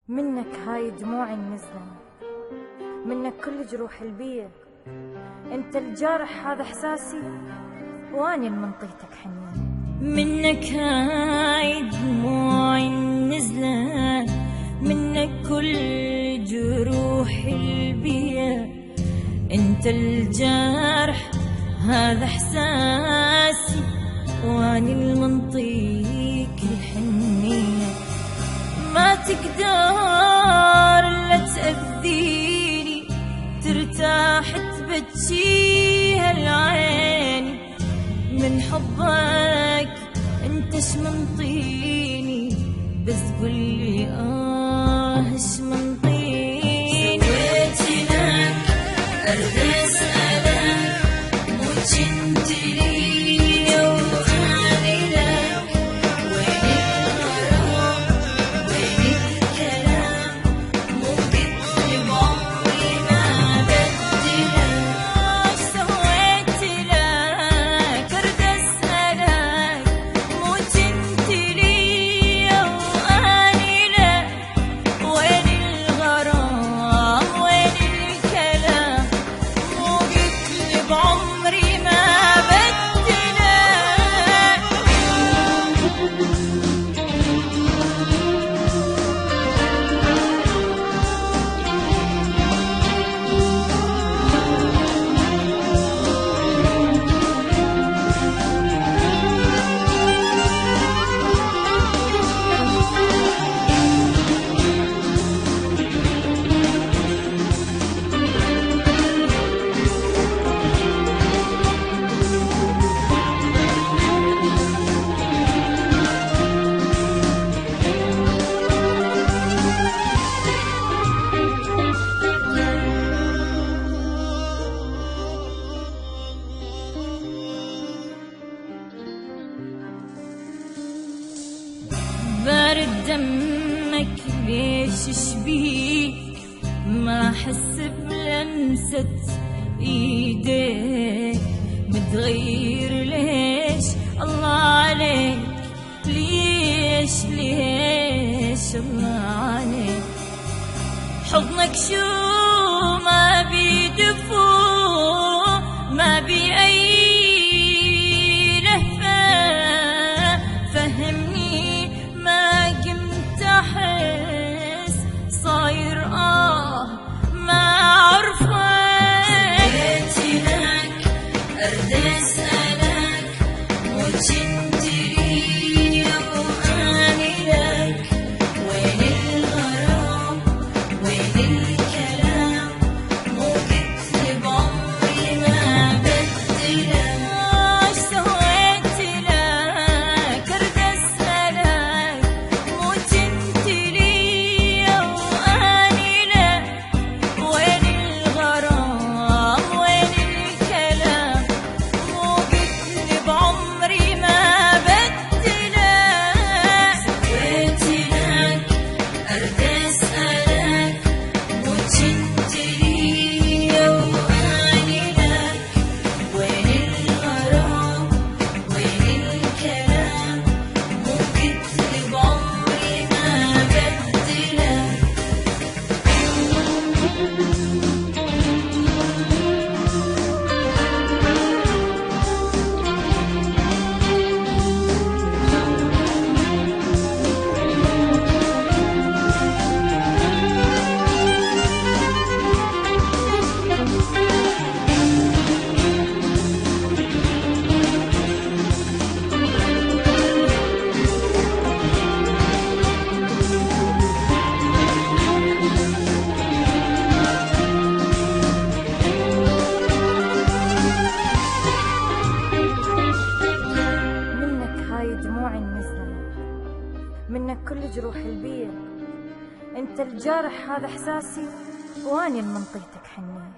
منك هاي دموعي النزلة، منك كل جروح البية. انت الجارح هذا احساسي، واني المنطيتك حنين. منك هاي دموعي النزلة، منك كل جروح البية. انت الجارح هذا احساسي، واني المنطيك الحنية. ما تقدر لا تأذيني، ترتاح تبجيها العين من حبك. انت منطيني، بس قولي اش منطيني. سويتي لك ارد اسألك، مو جنت لي واني لك. وين الغرام وين الكلام، مو قلتلي بعمري ما بدلك. سويت لك ارد اسألك، مو جنت لي واني لك. وين الغرام وين الكلام، مو قلتلي بعمري ما بدلك. بارد دمك ليش شبيك، ما احس بلمسة ايديك. متغير ليش الله عليك، ليش الله عليك. حضنك شو ما بيدفو، ما بي اي لهفة. فهمني ما قمت احس، صاير ما اعرفه. سويتي لك ارد اسألك، مو جنت لي واني لك. وين الغرام وين الكلام، مو قلتلي بعمري ما بدلك. سويت لك ارد اسألك، مو جنت لي واني لك. وين الغرام وين الكلام، مو قلتلي بعمري ما بدلك. سويت لك ارد اسألك، مو جنت لي واني لك. وين الغرام وين الكلام، مو قلتلي بعمري ما بدلك. منك هاي دموعي النزلة، منك كل جروح البية. انت الجارح هذا احساسي، واني المنطيتك حنين.